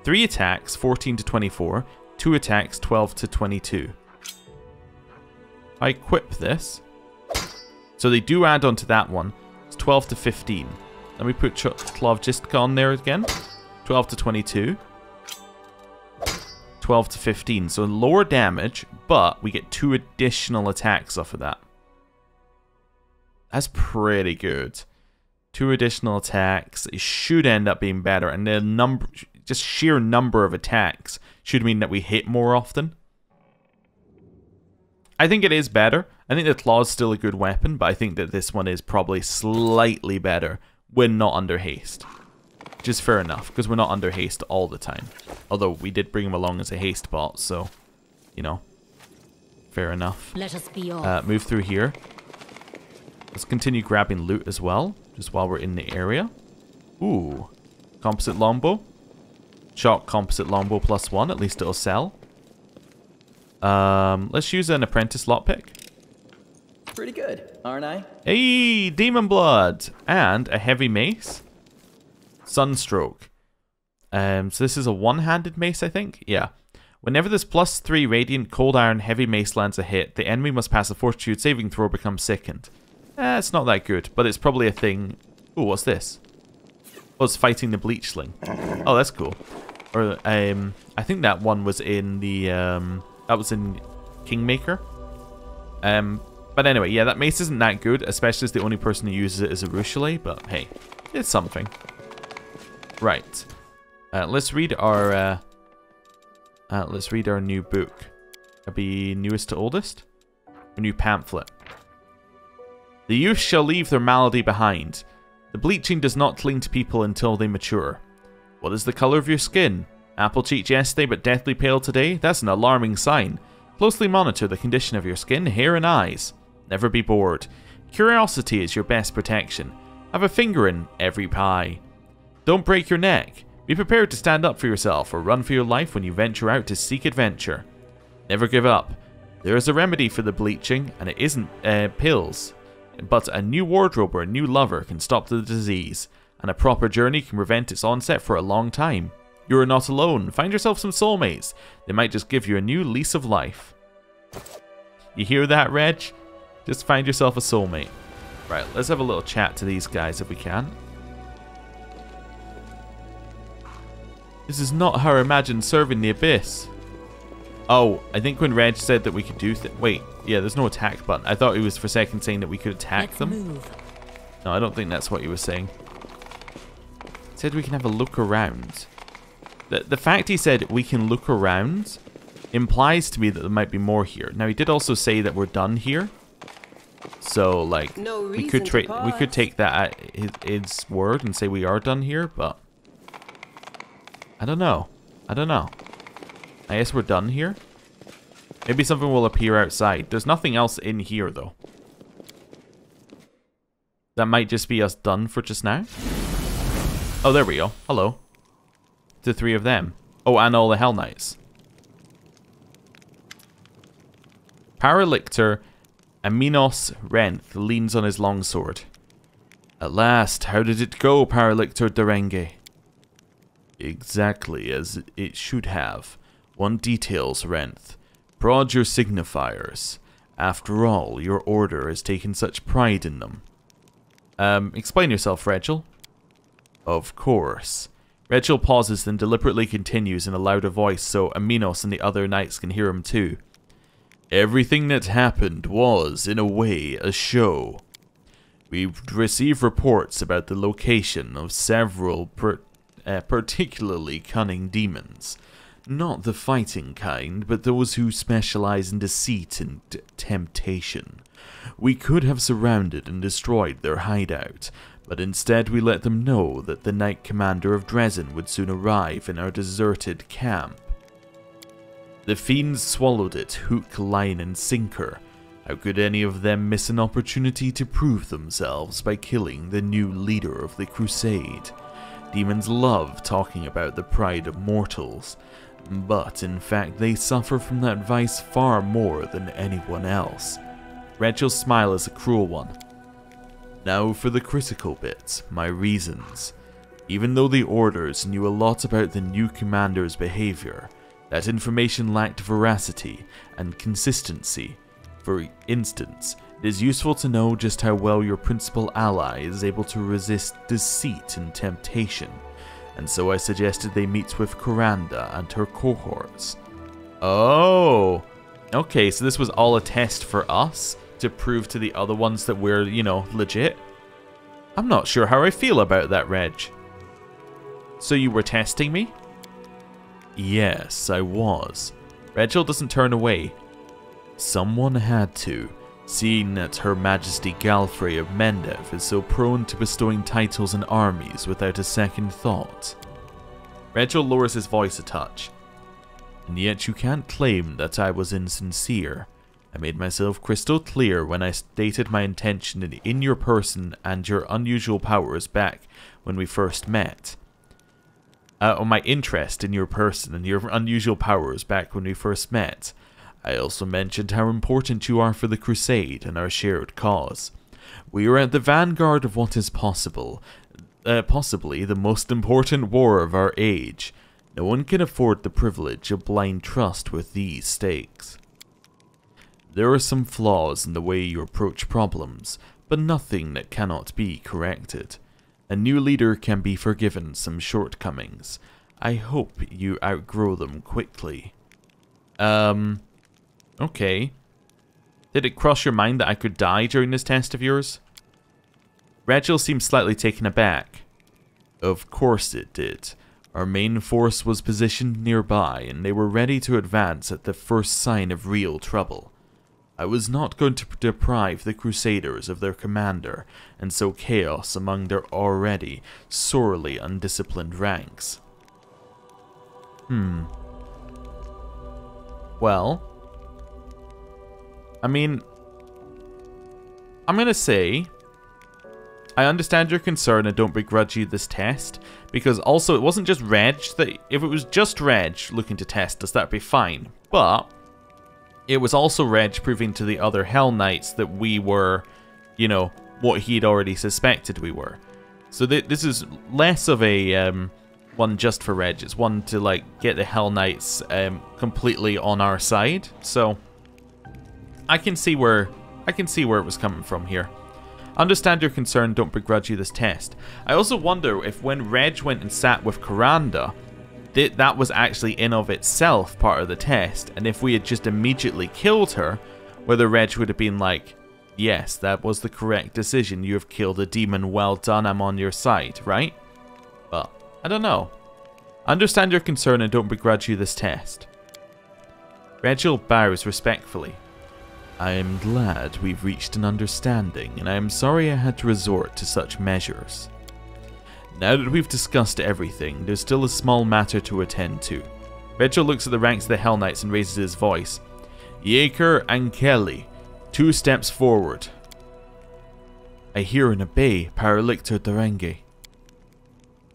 3 attacks, 14 to 24, 2 attacks, 12 to 22. I equip this. So they do add on to that one. It's 12 to 15. Let me put Claw of Jistka on there again. 12 to 22. 12 to 15. So lower damage, but we get 2 additional attacks off of that. That's pretty good. 2 additional attacks. It should end up being better. And the just sheer number of attacks should mean that we hit more often. I think it is better. I think the Claw is still a good weapon, but I think that this one is probably slightly better when not under haste. Which is fair enough, because we're not under haste all the time. Although we did bring him along as a haste bot, so, you know, fair enough. Let us be off. Move through here. Let's continue grabbing loot as well, just while we're in the area. Ooh, composite longbow. Shock composite longbow +1, at least it'll sell. Let's use an apprentice lockpick. Pretty good, aren't I? Hey, demon blood and a heavy mace. Sunstroke. So this is a one-handed mace, I think. Yeah. Whenever this +3 radiant cold iron heavy mace lands a hit, the enemy must pass a fortitude saving throw or become sickened. It's not that good, but it's probably a thing. Ooh, what's this? Oh, it's fighting the bleachling. Oh, that's cool. Or I think that one was in the that was in Kingmaker. But anyway, yeah, that mace isn't that good, especially as the only person who uses it is a Rushale, but hey, it's something. Right. Let's read our new book. It'll be newest to oldest. A new pamphlet. The youth shall leave their malady behind. The bleaching does not cling to people until they mature. What is the color of your skin? Apple cheeked yesterday but deathly pale today? That's an alarming sign. Closely monitor the condition of your skin, hair and eyes. Never be bored. Curiosity is your best protection. Have a finger in every pie. Don't break your neck. Be prepared to stand up for yourself or run for your life when you venture out to seek adventure. Never give up. There is a remedy for the bleaching, and it isn't pills. But a new wardrobe or a new lover can stop the disease, and a proper journey can prevent its onset for a long time. You are not alone. Find yourself some soulmates. They might just give you a new lease of life. You hear that, Reg? Just find yourself a soulmate. Right, let's have a little chat to these guys if we can. This is not how I imagined serving the Abyss. Oh, I think when Reg said that we could do wait, yeah, there's no attack button. I thought he was for a second saying that we could attack them. Move. No, I don't think that's what he was saying. He said we can have a look around. The fact he said we can look around implies to me that there might be more here. Now, he did also say that we're done here. So, like, we could take that at his word and say we are done here, but I don't know. I don't know. I guess we're done here. Maybe something will appear outside. There's nothing else in here, though. That might just be us done for just now. Oh, there we go. Hello. The 3 of them. Oh, and all the Hellknights. Paralictor Aminos Renth leans on his longsword. At last, how did it go, Paralictor Derenge? Exactly as it should have. One details, Renth. Prod your signifiers. After all, your order has taken such pride in them. Explain yourself, Rachel. Of course. Rachel pauses, then deliberately continues in a louder voice so Aminos and the other knights can hear him too. Everything that happened was, in a way, a show. We've received reports about the location of several particularly cunning demons. Not the fighting kind, but those who specialize in deceit and temptation. We could have surrounded and destroyed their hideout, but instead we let them know that the Knight Commander of Dresden would soon arrive in our deserted camp. The fiends swallowed it, hook, line, and sinker. How could any of them miss an opportunity to prove themselves by killing the new leader of the Crusade? Demons love talking about the pride of mortals, but in fact they suffer from that vice far more than anyone else. Rachel's smile is a cruel one. Now for the critical bit, my reasons. Even though the Orders knew a lot about the new commander's behavior, that information lacked veracity and consistency. For instance, it is useful to know just how well your principal ally is able to resist deceit and temptation, and so I suggested they meet with Kuranda and her cohorts. Oh, okay, so this was all a test for us to prove to the other ones that we're, you know, legit? I'm not sure how I feel about that, Reg. So you were testing me? Yes, I was. Rachel doesn't turn away. Someone had to, seeing that Her Majesty Galfrey of Mendev is so prone to bestowing titles and armies without a second thought. Rachel lowers his voice a touch. And yet you can't claim that I was insincere. I made myself crystal clear when I stated my intention in your person and your unusual powers back when we first met. Or my interest in your person and your unusual powers back when we first met. I also mentioned how important you are for the Crusade and our shared cause. We are at the vanguard of what is possibly the most important war of our age. No one can afford the privilege of blind trust with these stakes. There are some flaws in the way you approach problems, but nothing that cannot be corrected. A new leader can be forgiven some shortcomings. I hope you outgrow them quickly. Okay. Did it cross your mind that I could die during this test of yours? Rachel seemed slightly taken aback. Of course it did. Our main force was positioned nearby, and they were ready to advance at the first sign of real trouble. I was not going to deprive the Crusaders of their commander, and sow chaos among their already sorely undisciplined ranks. Well, I mean, I'm gonna say, I understand your concern and don't begrudge you this test, because also it wasn't just Reg, that if it was just Reg looking to test us, that'd be fine, but it was also Reg proving to the other Hellknights that we were, you know, what he'd already suspected we were. So this is less of a one just for Reg. It's one to like get the Hellknights completely on our side. So I can see where it was coming from here. Understand your concern. Don't begrudge you this test. I also wonder if when Reg went and sat with Kuranda, that was actually in of itself part of the test, and if we had just immediately killed her, whether Reg would have been like, yes, that was the correct decision, you have killed a demon, well done, I'm on your side, right? But, I don't know. Understand your concern and don't begrudge you this test. Rachel bows respectfully. I am glad we've reached an understanding, and I am sorry I had to resort to such measures. Now that we've discussed everything, there's still a small matter to attend to. Rachel looks at the ranks of the Hellknights and raises his voice. Yeaker and Kelly, 2 steps forward. I hear and obey, Paralictor Derenge.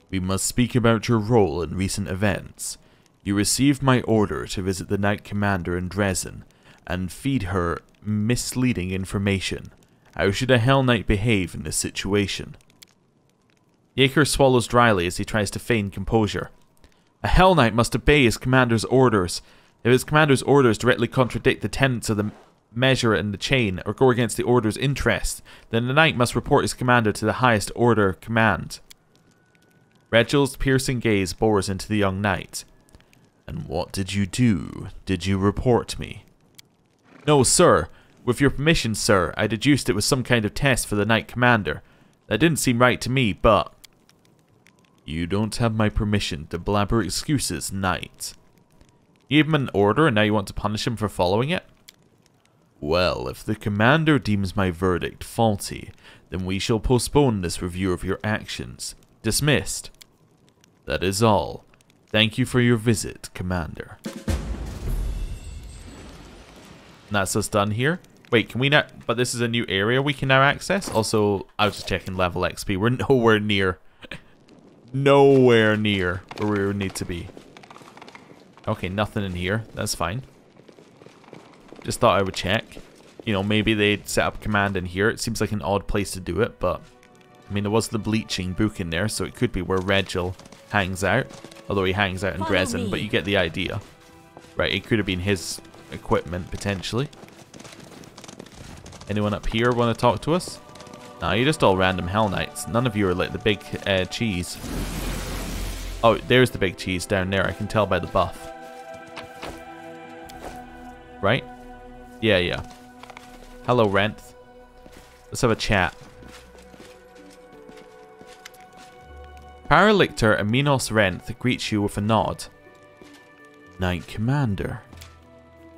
We must speak about your role in recent events. You received my order to visit the Knight Commander in Dresden, and feed her misleading information. How should a Hellknight behave in this situation? Yeaker swallows dryly as he tries to feign composure. A Hellknight must obey his commander's orders. If his commander's orders directly contradict the tenets of the measure and the chain, or go against the order's interests, then the knight must report his commander to the highest order command. Regel's piercing gaze bores into the young knight. And what did you do? Did you report me? No, sir. With your permission, sir, I deduced it was some kind of test for the knight commander. That didn't seem right to me, but... You don't have my permission to blabber excuses, knight. You gave him an order and now you want to punish him for following it? Well, if the commander deems my verdict faulty, then we shall postpone this review of your actions. Dismissed. That is all. Thank you for your visit, Commander. And that's us done here. Wait, can we now... But this is a new area we can now access? Also, I was just checking level XP. We're nowhere near nowhere near where we need to be. Okay, nothing in here. That's fine. Just thought I would check. You know, maybe they'd set up command in here. It seems like an odd place to do it, but... I mean, there was the bleaching book in there, so it could be where Regil hangs out. Although he hangs out in Grezin, but you get the idea. Right, it could have been his equipment, potentially. Anyone up here want to talk to us? Nah, you're just all random Hellknights. None of you are like the big cheese. Oh, there's the big cheese down there. I can tell by the buff. Right? Yeah, yeah. Hello, Renth. Let's have a chat. Paralictor Aminos Renth greets you with a nod. Knight Commander.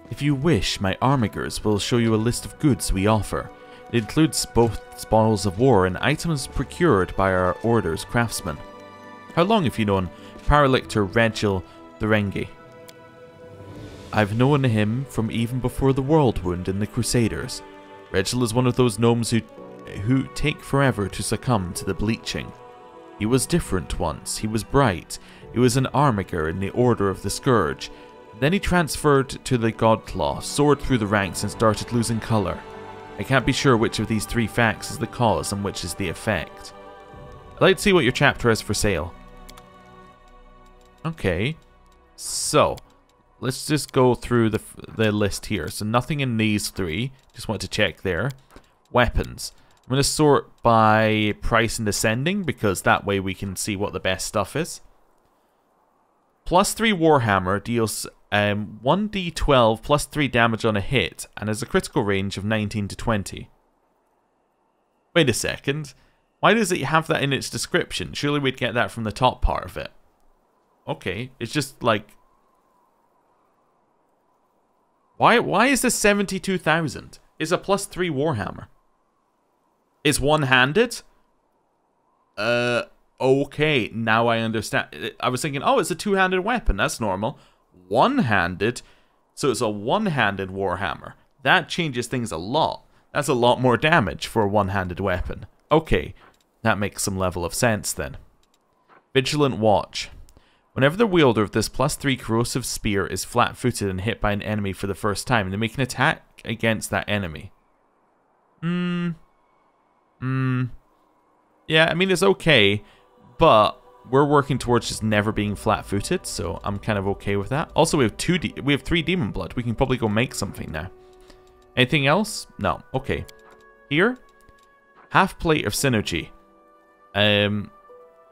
If you wish, my armigers will show you a list of goods we offer. It includes both spoils of war and items procured by our order's craftsmen. How long have you known Paralictor Regil the Rengi? I've known him from even before the Worldwound in the Crusaders. Regil is one of those gnomes who take forever to succumb to the bleaching. He was different once. He was bright. He was an armiger in the Order of the Scourge. Then he transferred to the Godclaw, soared through the ranks and started losing colour. I can't be sure which of these three facts is the cause and which is the effect. I'd like to see what your chapter has for sale. Okay. So, let's just go through the list here. So nothing in these three. Just want to check there. Weapons. I'm going to sort by price and descending, because that way we can see what the best stuff is. +3 Warhammer deals 1d12 plus 3 damage on a hit, and has a critical range of 19 to 20. Wait a second. Why does it have that in its description? Surely we'd get that from the top part of it. Okay, it's just like... Why is this 72,000? It's a +3 Warhammer. It's one-handed? Okay, now I understand. I was thinking, oh, it's a two-handed weapon. That's normal. One-handed? So it's a one-handed Warhammer. That changes things a lot. That's a lot more damage for a one-handed weapon. Okay, that makes some level of sense then. Vigilant Watch. Whenever the wielder of this +3 corrosive spear is flat-footed and hit by an enemy for the first time, they make an attack against that enemy. Yeah, I mean, it's okay, but we're working towards just never being flat-footed, so I'm kind of okay with that. Also, we have 3 Demon Blood. We can probably go make something now. Anything else? No. Okay. Here, half plate of synergy.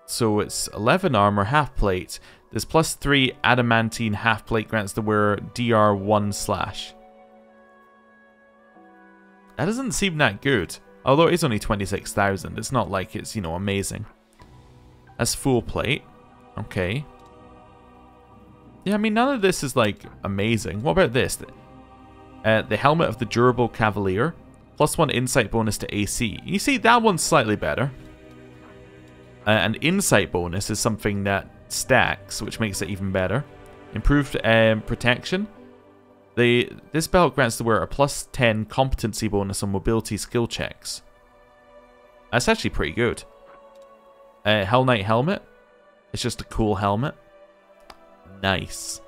So it's 11 armor, half plate. This +3 adamantine half plate grants the wearer DR1/. That doesn't seem that good. Although it is only 26,000, it's not like it's, you know, amazing. That's full plate. Okay. Yeah, I mean, none of this is, like, amazing. What about this? The Helmet of the Durable Cavalier. +1 insight bonus to AC. You see, that one's slightly better. An insight bonus is something that stacks, which makes it even better. Improved protection. This belt grants the wearer a +10 competency bonus on mobility skill checks. That's actually pretty good. Hellknight helmet. It's just a cool helmet. Nice.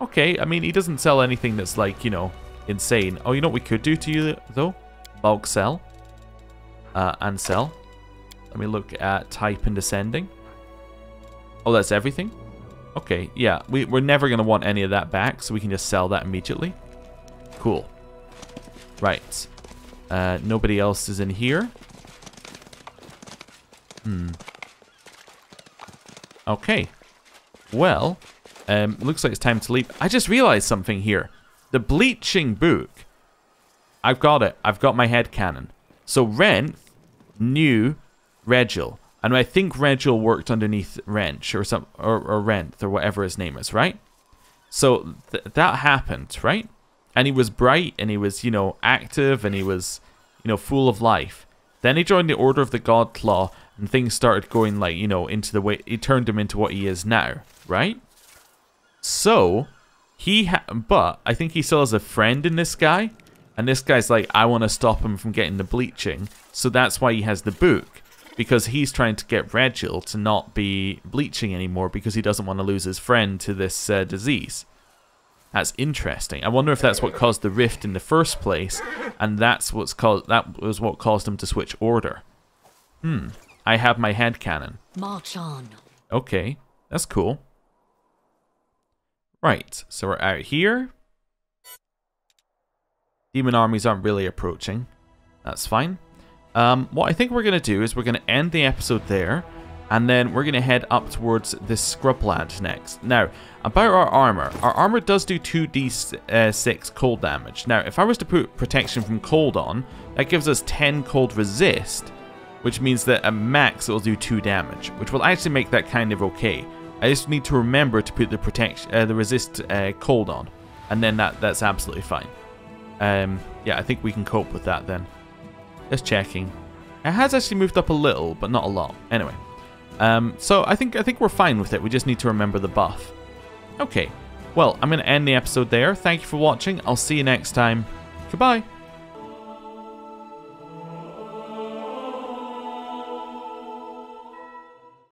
Okay, I mean, he doesn't sell anything that's like, you know, insane. Oh, you know what we could do to you, though? Bulk sell. And sell. Let me look at type and descending. Oh, that's everything? Okay, yeah, we're never going to want any of that back, so we can just sell that immediately. Cool. Right. Nobody else is in here. Okay. Well, looks like it's time to leave. I just realized something here. The bleaching book. I've got it. I've got my headcanon. So Renth knew Regil. And I think Regil worked underneath Wrench or Renth or whatever his name is, right? So that happened, right? And he was bright and he was, you know, active and he was, you know, full of life. Then he joined the Order of the Godclaw and things started going like, you know, into the way he turned him into what he is now, right? So but I think he still has a friend in this guy, and this guy's like, I want to stop him from getting the bleaching, so that's why he has the book. because he's trying to get Regil to not be bleaching anymore because he doesn't want to lose his friend to this disease. That's interesting. I wonder if that's what caused the rift in the first place, and that was what caused him to switch order. I have my headcanon. March on. Okay, that's cool. Right, so we're out here. Demon armies aren't really approaching. That's fine. What I think we're going to do is we're going to end the episode there, and then we're going to head up towards this scrubland next. Now, about our armor does do 2d6 cold damage. Now, if I was to put protection from cold on, that gives us 10 cold resist, which means that at max it will do 2 damage, which will actually make that kind of okay. I just need to remember to put the protection, the resist cold on, and then that's absolutely fine. Yeah, I think we can cope with that then. Just checking. It has actually moved up a little, but not a lot. Anyway, so I think we're fine with it. We just need to remember the buff. Okay, well, I'm going to end the episode there. Thank you for watching. I'll see you next time. Goodbye.